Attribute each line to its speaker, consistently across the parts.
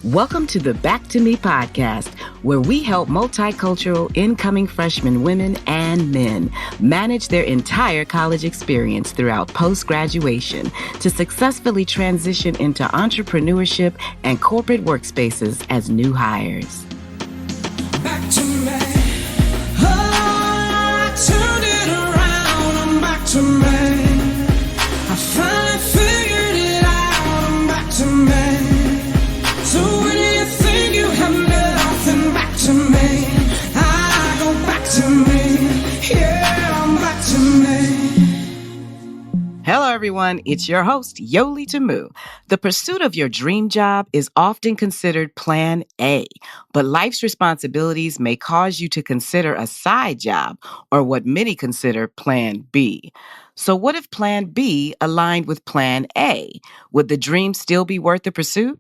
Speaker 1: Welcome to the Back to Me podcast, where we help multicultural incoming freshman women and men manage their entire college experience throughout post-graduation to successfully transition into entrepreneurship and corporate workspaces as new hires.
Speaker 2: Back to me. Oh, I turned it around. I'm back to me. I finally figured it out. I'm back to me. So when you think you have nothing, back to me. I go back to me. Yeah, I'm back to me.
Speaker 1: Hello, everyone. It's your host, Yoli Tamu. The pursuit of your dream job is often considered Plan A, but life's responsibilities may cause you to consider a side job, or what many consider Plan B. So what if Plan B aligned with Plan A? Would the dream still be worth the pursuit?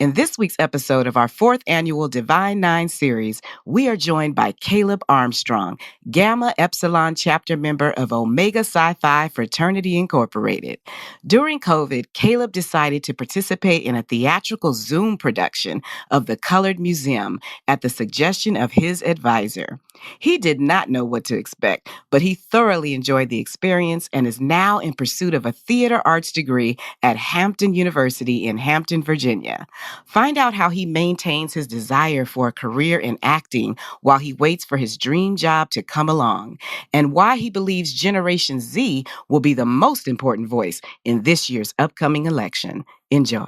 Speaker 1: In this week's episode of our 4th annual Divine Nine series, we are joined by Caleb Armstrong, Gamma Epsilon chapter member of Omega Psi Phi Fraternity Incorporated. During COVID, Caleb decided to participate in a theatrical Zoom production of The Colored Museum at the suggestion of his advisor. He did not know what to expect, but he thoroughly enjoyed the experience and is now in pursuit of a theater arts degree at Hampton University in Hampton, Virginia. Find out how he maintains his desire for a career in acting while he waits for his dream job to come along, and why he believes Generation Z will be the most important voice in this year's upcoming election. Enjoy.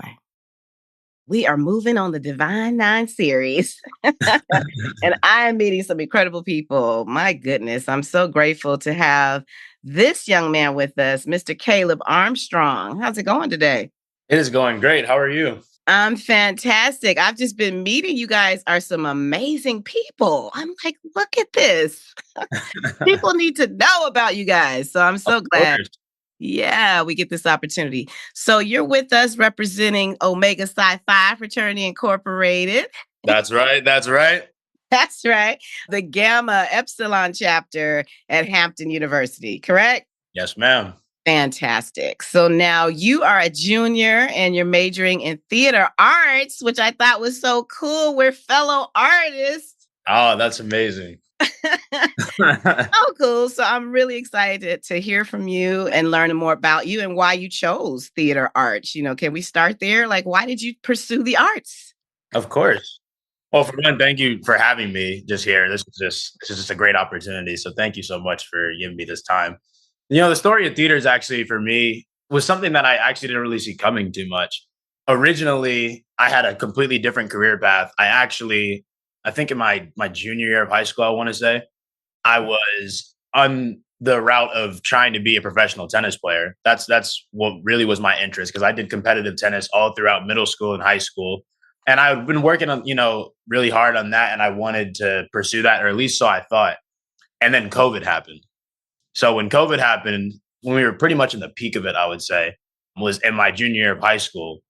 Speaker 1: We are moving on the Divine Nine series, and I am meeting some incredible people. My goodness, I'm so grateful to have this young man with us, Mr. Caleb Armstrong. How's it going today?
Speaker 3: It is going great. How are you?
Speaker 1: I'm fantastic. I've just been meeting you guys are some amazing people. I'm like, look at this. People need to know about you guys. So I'm so glad. Yeah, we get this opportunity. So you're with us representing Omega Psi Phi Fraternity Incorporated.
Speaker 3: That's right. That's right.
Speaker 1: That's right. The Gamma Epsilon chapter at Hampton University, correct?
Speaker 3: Yes, ma'am.
Speaker 1: Fantastic. So now you are a junior and you're majoring in theater arts, which I thought was so cool. We're fellow artists.
Speaker 3: Oh, that's amazing.
Speaker 1: Oh, cool. So I'm really excited to hear from you and learn more about you and why you chose theater arts. Can we start there? Like, why did you pursue the arts?
Speaker 3: Of course. Well, for one, thank you for having me just here. This is just a great opportunity. So thank you so much for giving me this time. The story of theater is actually, for me, was something that I actually didn't really see coming too much. Originally, I had a completely different career path. I think in my junior year of high school, I want to say, I was on the route of trying to be a professional tennis player. That's what really was my interest, because I did competitive tennis all throughout middle school and high school. And I've been working on, really hard on that. And I wanted to pursue that, or at least so I thought. And then COVID happened. So when COVID happened, when we were pretty much in the peak of it, I would say, was in my junior year of high school.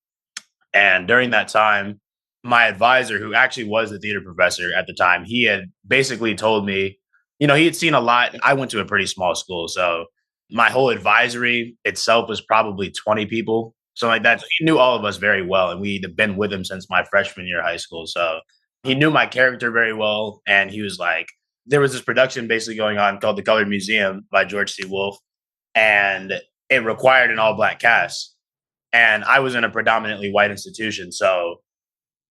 Speaker 3: And during that time, my advisor, who actually was the theater professor at the time, he had basically told me, he had seen a lot. I went to a pretty small school. So my whole advisory itself was probably 20 people. So like that, he knew all of us very well. And we'd been with him since my freshman year of high school. So he knew my character very well. And he was like, there was this production basically going on called The Colored Museum by George C. Wolfe, and it required an all-black cast. And I was in a predominantly white institution, so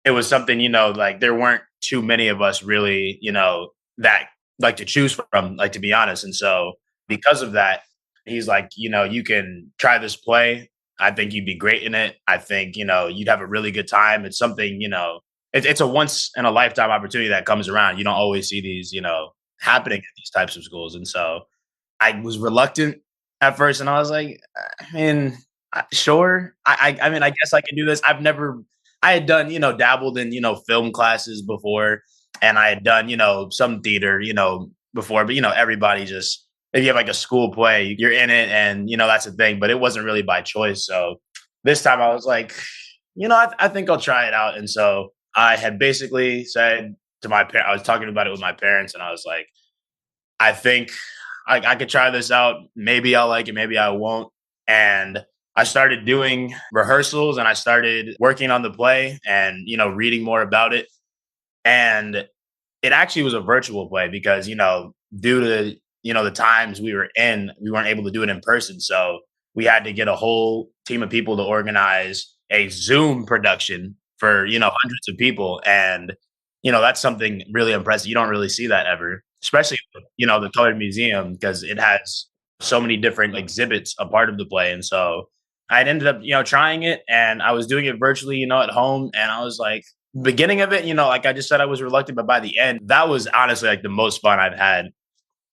Speaker 3: it was something, like there weren't too many of us really, that like to choose from, like, to be honest. And so because of that, he's like, you can try this play. I think you'd be great in it. I think, you'd have a really good time. It's something, it's a once in a lifetime opportunity that comes around. You don't always see these, happening at these types of schools. And so I was reluctant at first, and I was like, sure. I mean, I guess I can do this. I had done, dabbled in, film classes before, and I had done, some theater, before, but, everybody just, if you have like a school play, you're in it, and, that's the thing, but it wasn't really by choice. So this time I was like, I think I'll try it out. And so I had basically said to my parents, I was talking about it with my parents, and I was like, I think I could try this out. Maybe I'll like it, maybe I won't. And I started doing rehearsals and I started working on the play and, reading more about it. And it actually was a virtual play because, due to, the times we were in, we weren't able to do it in person. So we had to get a whole team of people to organize a Zoom production for, hundreds of people. And, that's something really impressive. You don't really see that ever, especially, the Colored Museum, because it has so many different exhibits a part of the play. And so I ended up, trying it and I was doing it virtually, at home. And I was like, beginning of it, like I just said, I was reluctant, but by the end, that was honestly like the most fun I've had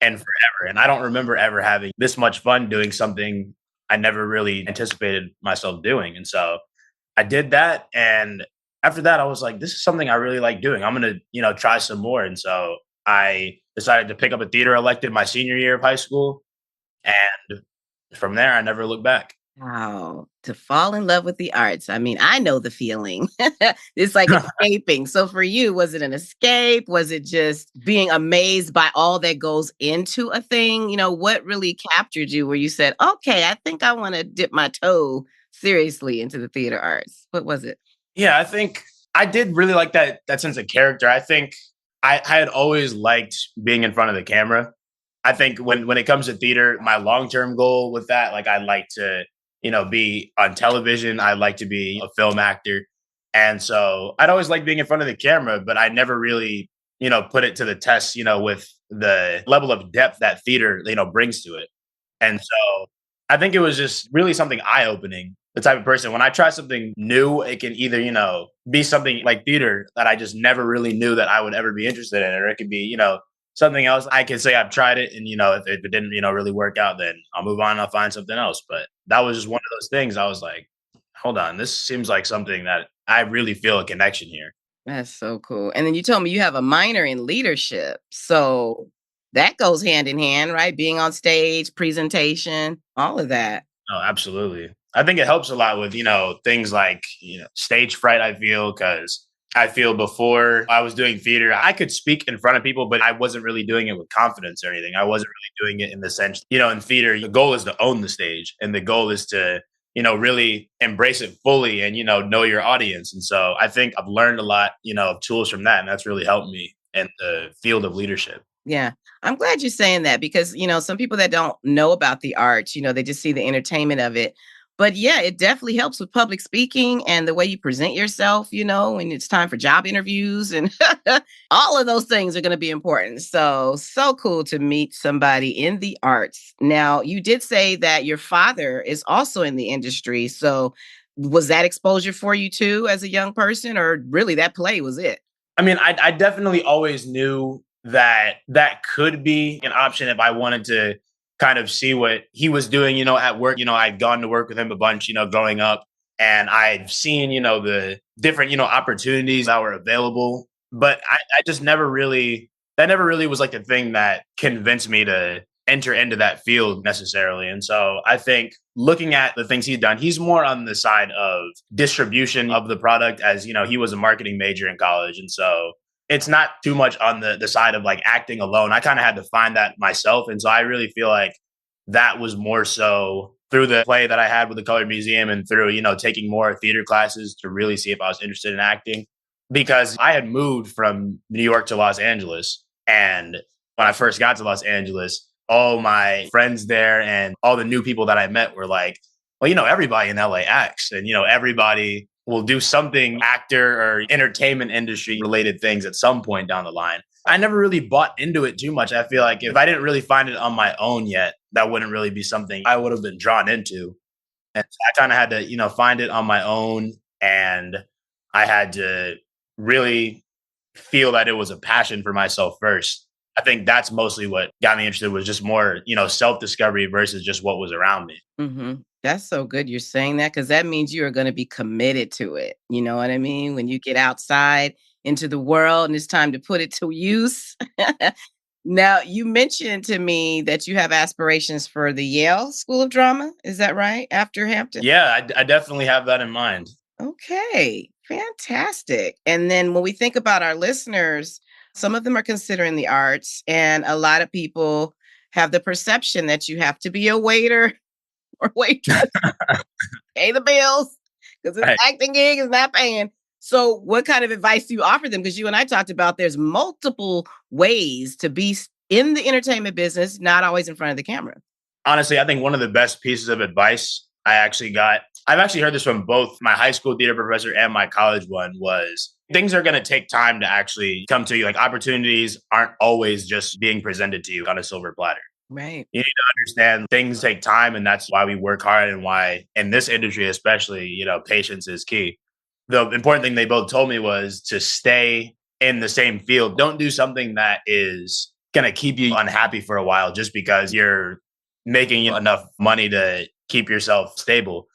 Speaker 3: in forever. And I don't remember ever having this much fun doing something I never really anticipated myself doing. And so I did that. And after that, I was like, this is something I really like doing. I'm going to, try some more. And so I decided to pick up a theater elective my senior year of high school. And from there, I never looked back.
Speaker 1: Wow, to fall in love with the arts. I mean, I know the feeling. It's like escaping. So for you, was it an escape? Was it just being amazed by all that goes into a thing? What really captured you where you said, okay, I think I want to dip my toe seriously into the theater arts? What was it?
Speaker 3: Yeah, I think I did really like that sense of character. I think I had always liked being in front of the camera. I think when it comes to theater, my long-term goal with that, like I'd like to, be on television. I'd like to be a film actor. And so I'd always like being in front of the camera, but I never really, put it to the test, with the level of depth that theater, brings to it. And so I think it was just really something eye-opening. The type of person, when I try something new, it can either, be something like theater that I just never really knew that I would ever be interested in, or it could be, something else. I can say I've tried it and, if it didn't, really work out, then I'll move on and I'll find something else. But that was just one of those things I was like, hold on, this seems like something that I really feel a connection here.
Speaker 1: That's so cool. And then you told me you have a minor in leadership. So that goes hand in hand, right? Being on stage, presentation, all of that.
Speaker 3: Oh, absolutely. I think it helps a lot with, things like, stage fright, I feel, because I feel before I was doing theater, I could speak in front of people, but I wasn't really doing it with confidence or anything. I wasn't really doing it in the sense, in theater, the goal is to own the stage and the goal is to, really embrace it fully and, know your audience. And so I think I've learned a lot, of tools from that. And that's really helped me in the field of leadership.
Speaker 1: Yeah. I'm glad you're saying that because, some people that don't know about the arts, they just see the entertainment of it. But yeah, it definitely helps with public speaking and the way you present yourself, when it's time for job interviews and all of those things are going to be important. So cool to meet somebody in the arts. Now, you did say that your father is also in the industry. So was that exposure for you too as a young person, or really that play was it?
Speaker 3: I mean, I definitely always knew that could be an option if I wanted to kind of see what he was doing, at work. I'd gone to work with him a bunch, growing up, and I'd seen, the different, opportunities that were available. But I just that never really was like the thing that convinced me to enter into that field necessarily. And so I think looking at the things he's done, he's more on the side of distribution of the product as, he was a marketing major in college. And so it's not too much on the side of like acting alone. I kind of had to find that myself. And so I really feel like that was more so through the play that I had with the Colored Museum and through, taking more theater classes to really see if I was interested in acting. Because I had moved from New York to Los Angeles. And when I first got to Los Angeles, all my friends there and all the new people that I met were like, well, everybody in LA acts and, everybody will do something actor or entertainment industry related things at some point down the line. I never really bought into it too much. I feel like if I didn't really find it on my own yet, that wouldn't really be something I would have been drawn into. And so I kind of had to, find it on my own. And I had to really feel that it was a passion for myself first. I think that's mostly what got me interested was just more, self-discovery versus just what was around me.
Speaker 1: Hmm. That's so good you're saying that because that means you are going to be committed to it. You know what I mean? When you get outside into the world and it's time to put it to use. Now, you mentioned to me that you have aspirations for the Yale School of Drama. Is that right? After Hampton?
Speaker 3: Yeah, I definitely have that in mind.
Speaker 1: Okay, fantastic. And then when we think about our listeners, some of them are considering the arts, and a lot of people have the perception that you have to be a waiter or waitress, pay the bills because this
Speaker 3: Right.
Speaker 1: acting gig is not paying. So, what kind of advice do you offer them? Because you and I talked about there's multiple ways to be in the entertainment business, not always in front of the camera.
Speaker 3: Honestly, I think one of the best pieces of advice I've actually heard this from both my high school theater professor and my college one was things are going to take time to actually come to you. Like opportunities aren't always just being presented to you on a silver platter.
Speaker 1: Right.
Speaker 3: You need to understand things take time, and that's why we work hard and why in this industry, especially, patience is key. The important thing they both told me was to stay in the same field. Don't do something that is going to keep you unhappy for a while just because you're making enough money to keep yourself stable.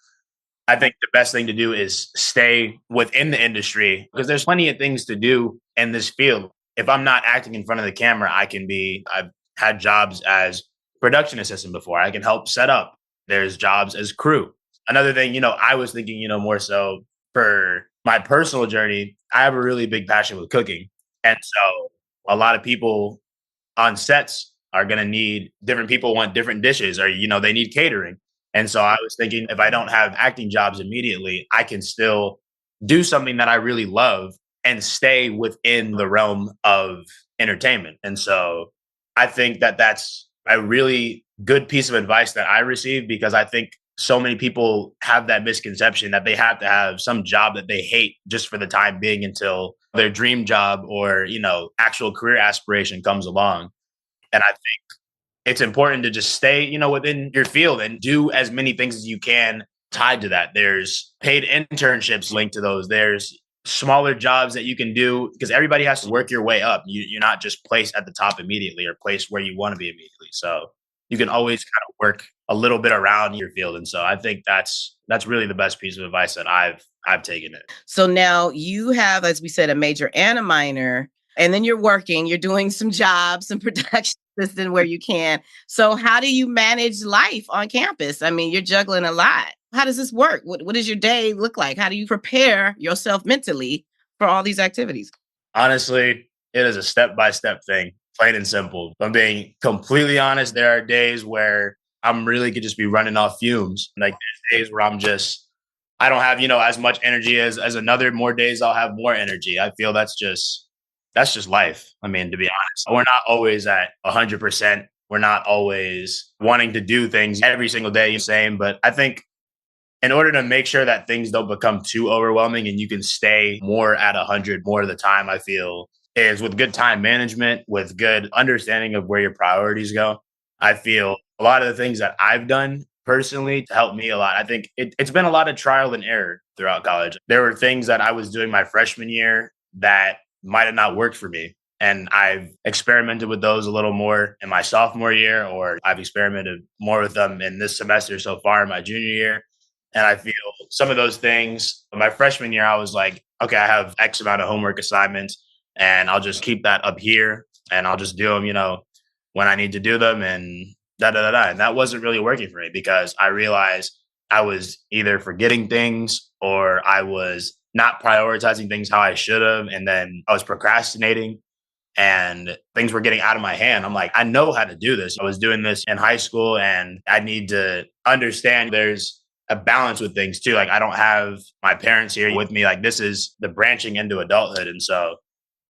Speaker 3: I think the best thing to do is stay within the industry because there's plenty of things to do in this field. If I'm not acting in front of the camera, I've had jobs as production assistant before. I can help set up. There's jobs as crew. Another thing, I was thinking, more so for my personal journey, I have a really big passion with cooking. And so a lot of people on sets are going to need different people want different dishes or, they need catering. And so I was thinking if I don't have acting jobs immediately, I can still do something that I really love and stay within the realm of entertainment. And so I think that that's a really good piece of advice that I received because I think so many people have that misconception that they have to have some job that they hate just for the time being until their dream job or, actual career aspiration comes along. And I think it's important to just stay, within your field and do as many things as you can tied to that. There's paid internships linked to those. There's smaller jobs that you can do because everybody has to work your way up. You're not just placed at the top immediately or placed where you want to be immediately. So you can always kind of work a little bit around your field. And so I think that's really the best piece of advice that I've taken it.
Speaker 1: So now you have, as we said, a major and a minor, and then you're doing some jobs, some production assistant where you can. So how do you manage life on campus? I mean, you're juggling a lot. How does this work? What does your day look like? How do you prepare yourself mentally for all these activities?
Speaker 3: Honestly, it is a step-by-step thing, plain and simple. If I'm being completely honest, there are days where I'm really could just be running off fumes. Like there's days where I don't have, as much energy as another. More days I'll have more energy. I feel that's just life. I mean, to be honest, we're not always at 100%. We're not always wanting to do things every single day the same. But I think in order to make sure that things don't become too overwhelming and you can stay more at 100 more of the time, I feel is with good time management, with good understanding of where your priorities go. I feel a lot of the things that I've done personally to help me a lot. I think it's been a lot of trial and error throughout college. There were things that I was doing my freshman year that might have not worked for me. And I've experimented with those a little more in my sophomore year, or I've experimented more with them in this semester so far in my junior year. And I feel some of those things, my freshman year, I was like, okay, I have X amount of homework assignments and I'll just keep that up here and I'll just do them, when I need to do them and da da da da. And that wasn't really working for me because I realized I was either forgetting things or I was not prioritizing things how I should have. And then I was procrastinating and things were getting out of my hand. I'm like, I know how to do this. I was doing this in high school and I need to understand there's a balance with things too. Like I don't have my parents here with me. Like this is the branching into adulthood. And so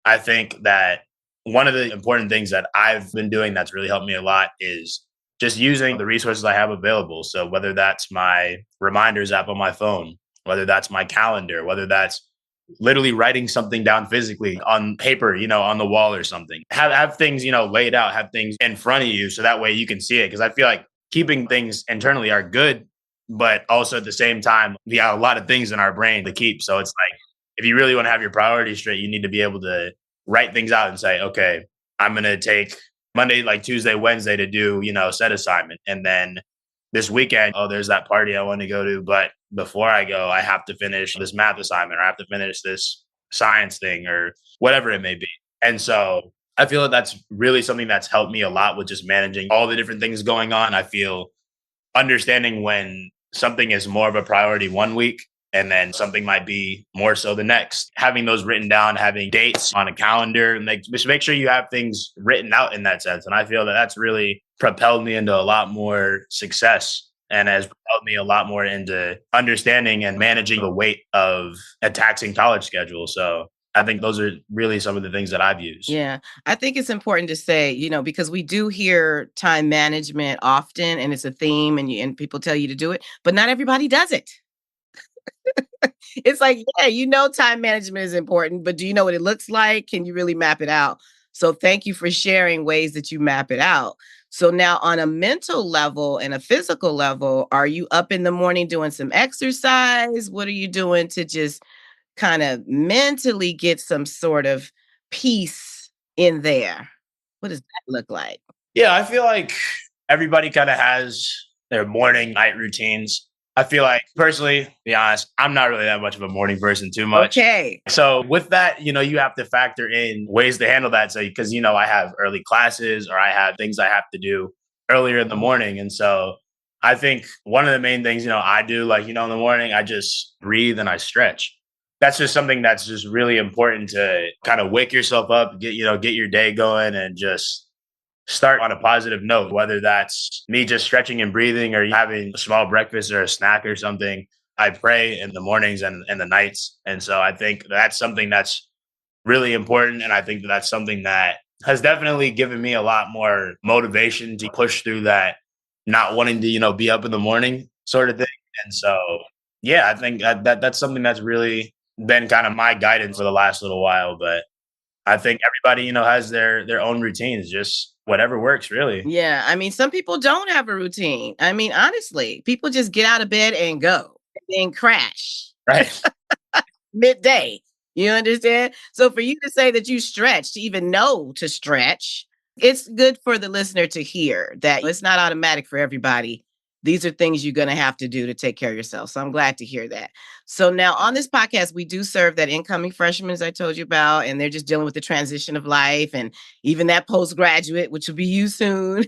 Speaker 3: I think that one of the important things that I've been doing that's really helped me a lot is just using the resources I have available. So whether that's my reminders app on my phone, whether that's my calendar, whether that's literally writing something down physically on paper, on the wall or something. Have things, laid out, have things in front of you so that way you can see it. Because I feel like keeping things internally are good, but also at the same time, we got a lot of things in our brain to keep. So it's like, if you really want to have your priorities straight, you need to be able to write things out and say, okay, I'm going to take Monday, like Tuesday, Wednesday to do, set assignment. And then this weekend, oh, there's that party I want to go to. But before I go, I have to finish this math assignment or I have to finish this science thing or whatever it may be. And so I feel that that's really something that's helped me a lot with just managing all the different things going on. I feel understanding when something is more of a priority one week and then something might be more so the next. Having those written down, having dates on a calendar, and just make sure you have things written out in that sense. And I feel that that's really propelled me into a lot more success and has propelled me a lot more into understanding and managing the weight of a taxing college schedule. So I think those are really some of the things that I've used.
Speaker 1: Yeah, I think it's important to say, because we do hear time management often and it's a theme and people tell you to do it, but not everybody does it. It's like, yeah, time management is important, but do you know what it looks like? Can you really map it out? So thank you for sharing ways that you map it out. So now on a mental level and a physical level, are you up in the morning doing some exercise? What are you doing to just kind of mentally get some sort of peace in there? What does that look like?
Speaker 3: Yeah, I feel like everybody kind of has their morning night routines. I feel like personally, to be honest, I'm not really that much of a morning person too much.
Speaker 1: Okay.
Speaker 3: So with that, you have to factor in ways to handle that. So because I have early classes or I have things I have to do earlier in the morning. And so I think one of the main things, I do like, in the morning, I just breathe and I stretch. That's just something that's just really important to kind of wake yourself up, get your day going and just start on a positive note, whether that's me just stretching and breathing or having a small breakfast or a snack or something. I pray in the mornings and the nights. And so I think that's something that's really important. And I think that's something that has definitely given me a lot more motivation to push through that not wanting to, be up in the morning sort of thing. And so, yeah, I think that's something that's really been kind of my guidance for the last little while. But I think everybody, has their own routines, just whatever works really.
Speaker 1: Yeah, I mean, some people don't have a routine. I mean, honestly, people just get out of bed and go and then crash
Speaker 3: Right.
Speaker 1: midday. You understand? So for you to say that you stretch, to even know to stretch, it's good for the listener to hear that it's not automatic for everybody. These are things you're going to have to do to take care of yourself. So I'm glad to hear that. So now on this podcast, we do serve that incoming freshman, as I told you about, and they're just dealing with the transition of life and even that postgraduate, which will be you soon,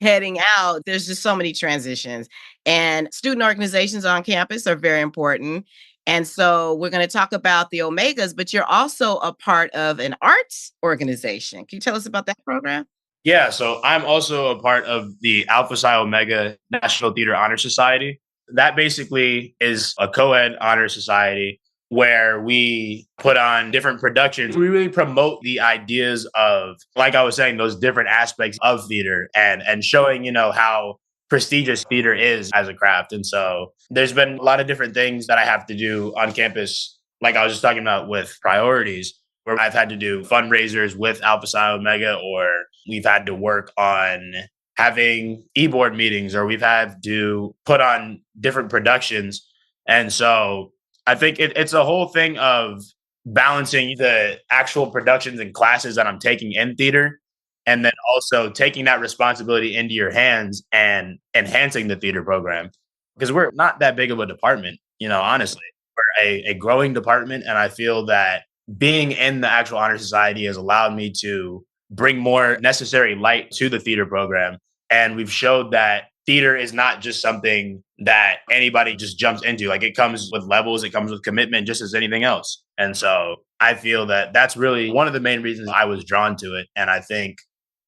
Speaker 1: heading out. There's just so many transitions. And student organizations on campus are very important. And so we're going to talk about the Omegas, but you're also a part of an arts organization. Can you tell us about that program?
Speaker 3: Yeah, so I'm also a part of the Alpha Psi Omega National Theater Honor Society. That basically is a co-ed honor society where we put on different productions. We really promote the ideas of, like I was saying, those different aspects of theater and showing, how prestigious theater is as a craft. And so there's been a lot of different things that I have to do on campus, like I was just talking about with priorities, where I've had to do fundraisers with Alpha Psi Omega, or we've had to work on having e-board meetings, or we've had to put on different productions. And so I think it's a whole thing of balancing the actual productions and classes that I'm taking in theater, and then also taking that responsibility into your hands and enhancing the theater program. Because we're not that big of a department, honestly. We're a growing department. And I feel that being in the actual honor society has allowed me to bring more necessary light to the theater program. And we've showed that theater is not just something that anybody just jumps into. Like, it comes with levels, it comes with commitment, just as anything else. And so I feel that that's really one of the main reasons I was drawn to it. And I think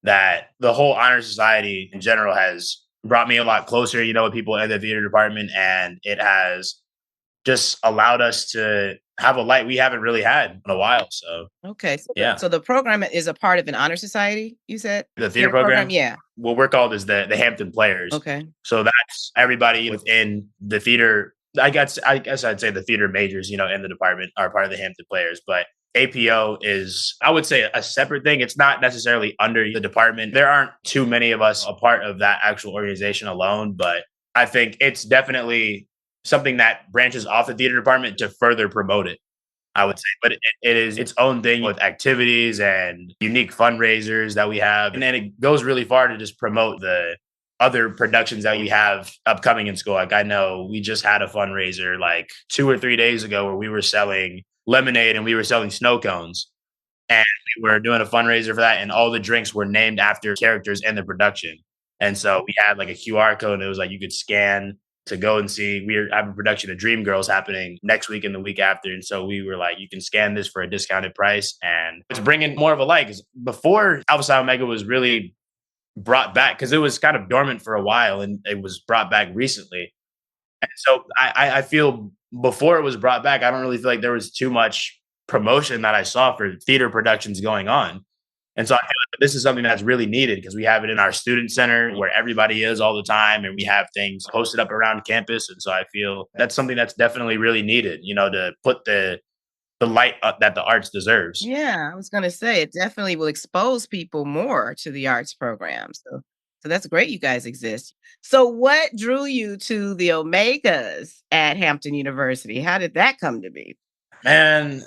Speaker 3: that the whole honor society in general has brought me a lot closer, with people in the theater department. And it has just allowed us to have a light we haven't really had in a while. So,
Speaker 1: Okay. So,
Speaker 3: yeah.
Speaker 1: So the program is a part of an honor society, you said?
Speaker 3: The theater program?
Speaker 1: Yeah.
Speaker 3: What we're called is the Hampton Players.
Speaker 1: Okay.
Speaker 3: So that's everybody within the theater. I guess I'd say the theater majors, in the department are part of the Hampton Players. But APO is, I would say, a separate thing. It's not necessarily under the department. There aren't too many of us a part of that actual organization alone, but I think it's definitely something that branches off the theater department to further promote it, I would say. But it is its own thing with activities and unique fundraisers that we have. And then it goes really far to just promote the other productions that we have upcoming in school. Like, I know we just had a fundraiser like 2 or 3 days ago where we were selling lemonade and we were selling snow cones. And we were doing a fundraiser for that. And all the drinks were named after characters in the production. And so we had like a QR code, and it was like you could scan to go and see. We have a production of Dreamgirls happening next week and the week after. And so we were like, you can scan this for a discounted price. And it's bringing more of a light. Because before, Alpha Psi Omega was really brought back because it was kind of dormant for a while and it was brought back recently. And so I feel before it was brought back, I don't really feel like there was too much promotion that I saw for theater productions going on. And so I feel like this is something that's really needed because we have it in our student center where everybody is all the time and we have things posted up around campus. And so I feel that's something that's definitely really needed, to put the light that the arts deserves.
Speaker 1: Yeah, I was gonna say it definitely will expose people more to the arts program. So that's great you guys exist. So what drew you to the Omegas at Hampton University? How did that come to be?
Speaker 3: And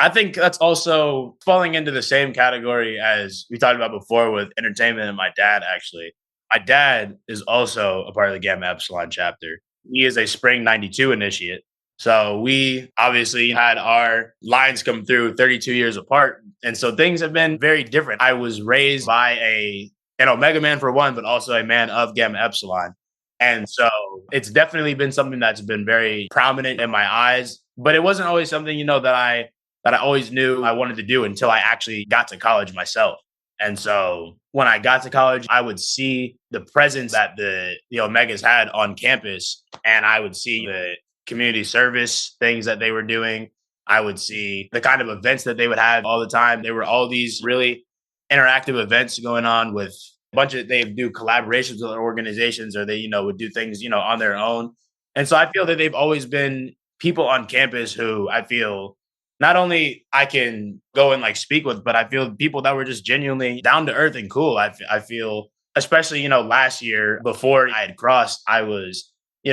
Speaker 3: I think that's also falling into the same category as we talked about before with entertainment and my dad, actually. My dad is also a part of the Gamma Epsilon chapter. He is a spring 92 initiate. So we obviously had our lines come through 32 years apart. And so things have been very different. I was raised by an Omega man for one, but also a man of Gamma Epsilon. And so it's definitely been something that's been very prominent in my eyes. But it wasn't always something, that I always knew I wanted to do until I actually got to college myself. And so when I got to college, I would see the presence that the Omegas had on campus, and I would see the community service things that they were doing. I would see the kind of events that they would have all the time. There were all these really interactive events going on with a bunch of they do collaborations with other organizations, or they would do things on their own. And so I feel that they've always been people on campus who I feel not only I can go and like speak with, but I feel people that were just genuinely down to earth and cool. I feel, especially, last year before I had crossed, I was,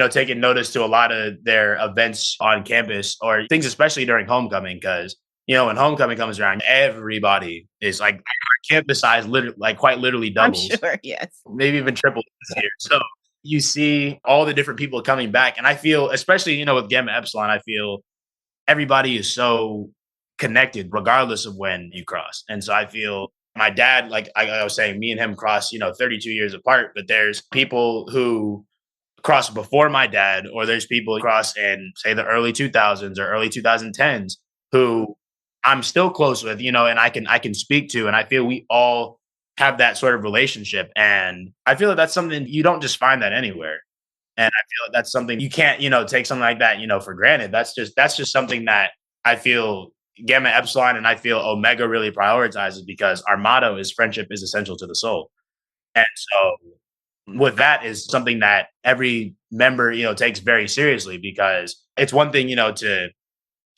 Speaker 3: taking notice to a lot of their events on campus or things, especially during homecoming. Cause, when homecoming comes around, everybody is like, our campus size, literally, like quite literally
Speaker 1: I'm
Speaker 3: doubles,
Speaker 1: sure, yes.
Speaker 3: maybe even triple this year. So you see all the different people coming back. And I feel, especially, with Gamma Epsilon, I feel everybody is so connected regardless of when you cross. And so I feel my dad, like I was saying, me and him cross, 32 years apart, but there's people who cross before my dad, or there's people who cross in say the early 2000s or early 2010s who I'm still close with, and I can speak to, and I feel we all have that sort of relationship. And I feel that that's something you don't just find that anywhere. And I feel like that's something you can't, take something like that, for granted. That's just something that I feel Gamma Epsilon and I feel Omega really prioritizes because our motto is friendship is essential to the soul. And so with that is something that every member, takes very seriously because it's one thing, to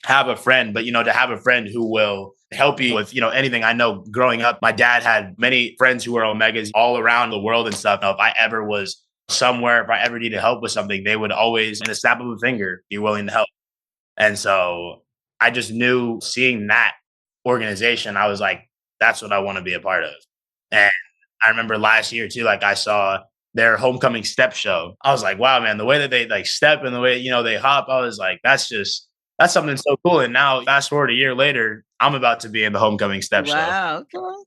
Speaker 3: have a friend, but to have a friend who will help you with, anything. I know growing up, my dad had many friends who were Omegas all around the world and stuff. Now, if I ever was somewhere, if I ever needed help with something, they would always, in a snap of a finger, be willing to help. And so I just knew seeing that organization, I was like, that's what I want to be a part of. And I remember last year too, like I saw their homecoming step show. I was like, wow, man, the way that they like step and the way, they hop, I was like, that's something so cool. And now fast forward a year later, I'm about to be in the homecoming step show,
Speaker 1: Wow, okay.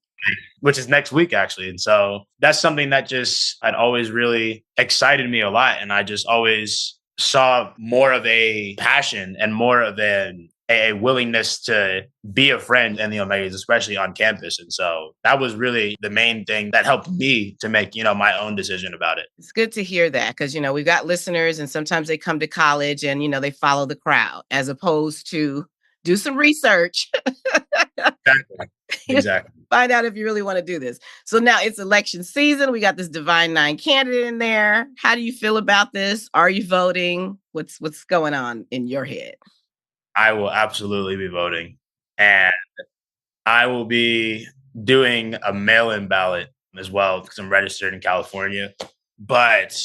Speaker 3: which is next week actually. And so that's something that just had always really excited me a lot. And I just always saw more of a passion and more of a willingness to be a friend in the Omegas, especially on campus. And so that was really the main thing that helped me to make, my own decision about it.
Speaker 1: It's good to hear that because, we've got listeners and sometimes they come to college and, they follow the crowd as opposed to do some research.
Speaker 3: Exactly. Exactly.
Speaker 1: Find out if you really want to do this. So now it's election season. We got this Divine Nine candidate in there. How do you feel about this? Are you voting? What's going on in your head?
Speaker 3: I will absolutely be voting. And I will be doing a mail-in ballot as well because I'm registered in California. But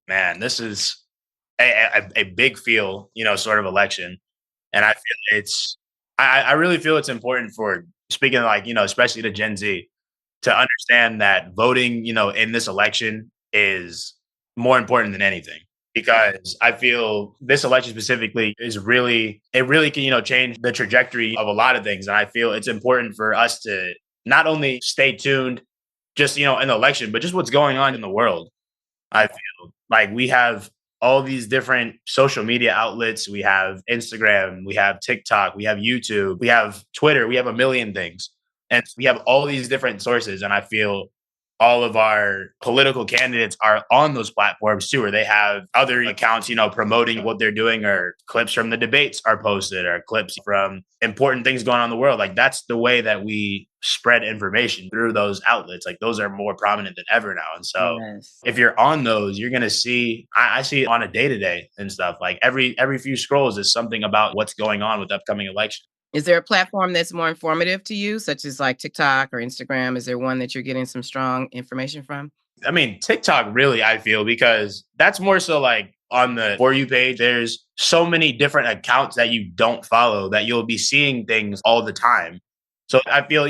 Speaker 3: man, this is a big feel, sort of election. And I feel I really feel it's important for speaking like, especially to Gen Z to understand that voting, in this election is more important than anything. Because I feel this election specifically it really can, change the trajectory of a lot of things. And I feel it's important for us to not only stay tuned just, in the election, but just what's going on in the world. I feel like we have all these different social media outlets. We have Instagram, we have TikTok, we have YouTube, we have Twitter, we have a million things. And we have all these different sources. And I feel all of our political candidates are on those platforms too, or they have other accounts, promoting what they're doing, or clips from the debates are posted, or clips from important things going on in the world. Like that's the way that we spread information through those outlets. Like those are more prominent than ever now. And so
Speaker 1: Yes.
Speaker 3: if you're on those, you're gonna see, I see it on a day-to-day and stuff. Like every few scrolls is something about what's going on with the upcoming election.
Speaker 1: Is there a platform that's more informative to you, such as like TikTok or Instagram? Is there one that you're getting some strong information from?
Speaker 3: I mean, TikTok really, I feel, because that's more so like on the For You page, there's so many different accounts that you don't follow that you'll be seeing things all the time. So I feel,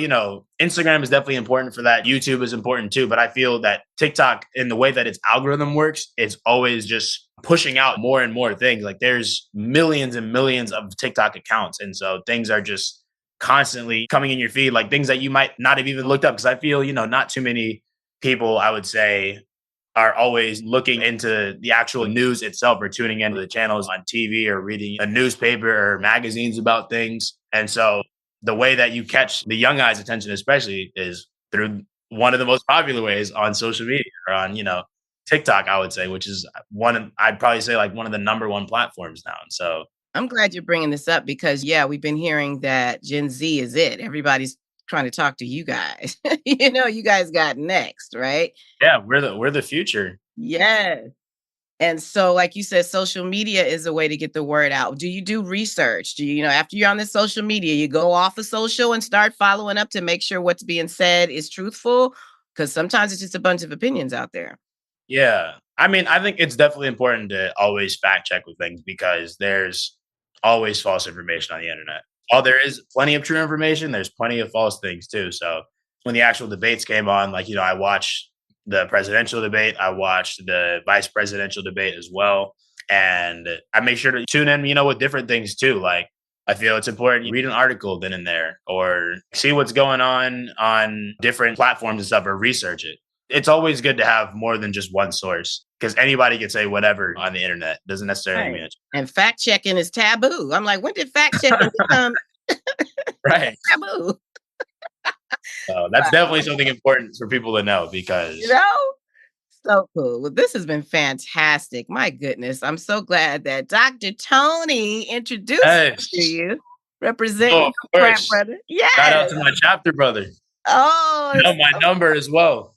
Speaker 3: Instagram is definitely important for that. YouTube is important too. But I feel that TikTok, in the way that its algorithm works, it's always just pushing out more and more things. Like there's millions and millions of TikTok accounts. And so things are just constantly coming in your feed, like things that you might not have even looked up. Cause I feel, not too many people, I would say, are always looking into the actual news itself, or tuning into the channels on TV, or reading a newspaper or magazines about things. And so the way that you catch the young eyes' attention, especially, is through one of the most popular ways on social media, or on, TikTok, I would say, which is I'd probably say like one of the number one platforms now. And so,
Speaker 1: I'm glad you're bringing this up because, yeah, we've been hearing that Gen Z is it. Everybody's trying to talk to you guys. You guys got next, right?
Speaker 3: yeah, we're the future.
Speaker 1: Yes. And so, like you said, social media is a way to get the word out. Do you do research? Do you, after you're on the social media, you go off of social and start following up to make sure what's being said is truthful? Because sometimes it's just a bunch of opinions out there.
Speaker 3: Yeah. I mean, I think it's definitely important to always fact check with things, because there's always false information on the internet. While there is plenty of true information, there's plenty of false things too. So when the actual debates came on, like, I watched the presidential debate, I watched the vice presidential debate as well. And I make sure to tune in, with different things too. Like, I feel it's important you read an article then and there, or see what's going on different platforms and stuff, or research it. It's always good to have more than just one source, because anybody can say whatever on the internet. Doesn't necessarily mean
Speaker 1: Right.
Speaker 3: it's
Speaker 1: And fact checking is taboo. I'm like, when did fact checking become
Speaker 3: right.
Speaker 1: taboo?
Speaker 3: So that's definitely something important for people to know, because
Speaker 1: You know? So cool. Well, this has been fantastic. My goodness. I'm so glad that Dr. Tony introduced me to
Speaker 3: yes.
Speaker 1: you,
Speaker 3: Oh,
Speaker 1: representing
Speaker 3: of
Speaker 1: frat
Speaker 3: course.
Speaker 1: brother.
Speaker 3: Shout out
Speaker 1: Yes.
Speaker 3: to my chapter brother.
Speaker 1: Oh,
Speaker 3: You know my number as well.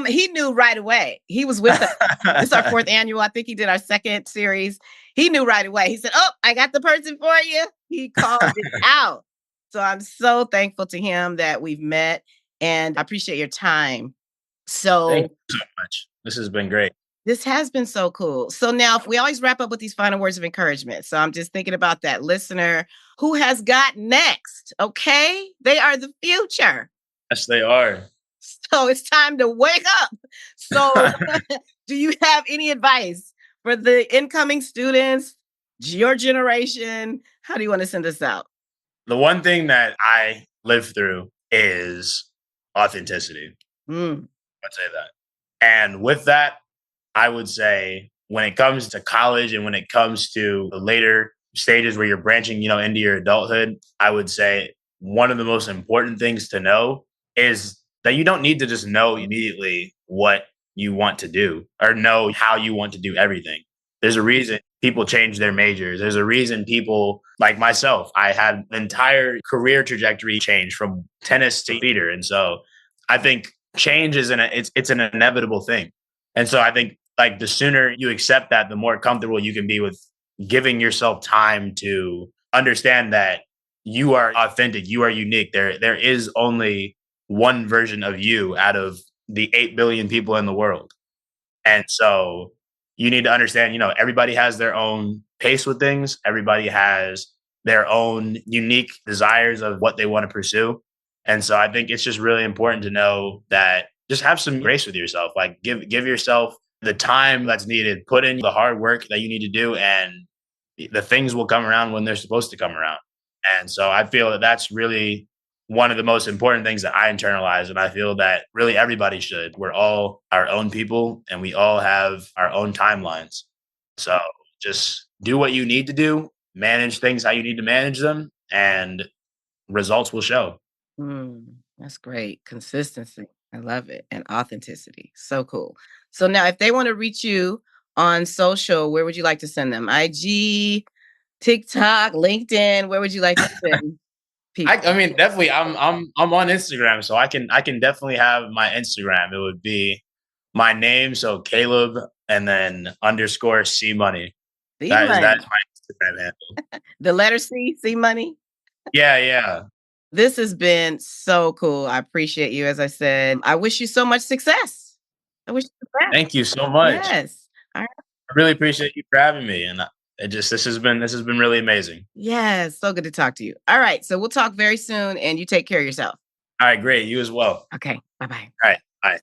Speaker 1: he knew right away. He was with us. This is our fourth annual. I think he did our second series. He knew right away. He said, "Oh, I got the person for you." He called it out. So I'm so thankful to him that we've met, and I appreciate your time.
Speaker 3: Thank
Speaker 1: So
Speaker 3: you so much. This has been great.
Speaker 1: this has been so cool. So now, if we always wrap up with these final words of encouragement. So I'm just thinking about that listener who has got next. Okay, they are the future.
Speaker 3: Yes, they are.
Speaker 1: So it's time to wake up. So, do you have any advice for the incoming students, your generation? How do you want to send this out?
Speaker 3: The one thing that I live through is authenticity.
Speaker 1: Mm,
Speaker 3: I'd say that. And with that, I would say when it comes to college, and when it comes to the later stages where you're branching, into your adulthood, I would say one of the most important things to know is that you don't need to just know immediately what you want to do, or know how you want to do everything. There's a reason people change their majors. There's a reason people, like myself, I had an entire career trajectory change from tennis to theater. And so I think change is it's an inevitable thing. And so I think, like, the sooner you accept that, the more comfortable you can be with giving yourself time to understand that you are authentic, you are unique. There is only one version of you out of the 8 billion people in the world. And so you need to understand, everybody has their own pace with things. Everybody has their own unique desires of what they want to pursue. And so I think it's just really important to know that, just have some grace with yourself. Like, give yourself the time that's needed, put in the hard work that you need to do, and the things will come around when they're supposed to come around. And so I feel that that's really one of the most important things that I internalize. And I feel that really everybody should. We're all our own people, and we all have our own timelines. So just do what you need to do, manage things how you need to manage them, and results will show.
Speaker 1: mm, that's great. Consistency. I love it. And authenticity. So cool. So now if they want to reach you on social, where would you like to send them? IG, TikTok, LinkedIn, where would you like to send people?
Speaker 3: I mean, definitely. I'm on Instagram, so I can definitely have my Instagram. It would be my name, so Caleb, and then underscore C Money.
Speaker 1: C
Speaker 3: That is
Speaker 1: Money.
Speaker 3: my Instagram handle.
Speaker 1: The letter C Money.
Speaker 3: Yeah, yeah.
Speaker 1: This has been so cool. I appreciate you. As I said, I wish you so much success. I wish you the best.
Speaker 3: Thank you so much.
Speaker 1: Yes. All right.
Speaker 3: I really appreciate you for having me, and this has been really amazing.
Speaker 1: Yes. So good to talk to you. All right. So we'll talk very soon, and you take care of yourself.
Speaker 3: All right, great. You as well.
Speaker 1: Okay. Bye-bye.
Speaker 3: All right, bye.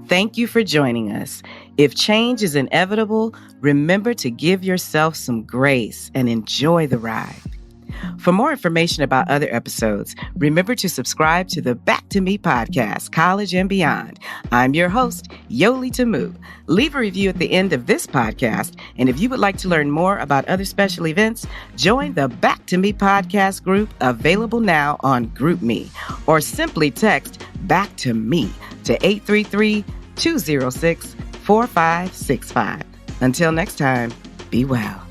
Speaker 1: Thank you for joining us. If change is inevitable, remember to give yourself some grace and enjoy the ride. For more information about other episodes, remember to subscribe to the Back to Me podcast, College and Beyond. I'm your host, Yoli Tamu. Leave a review at the end of this podcast, and if you would like to learn more about other special events, join the Back to Me podcast group available now on GroupMe, or simply text Back to Me to 833-206-4565. Until next time, be well.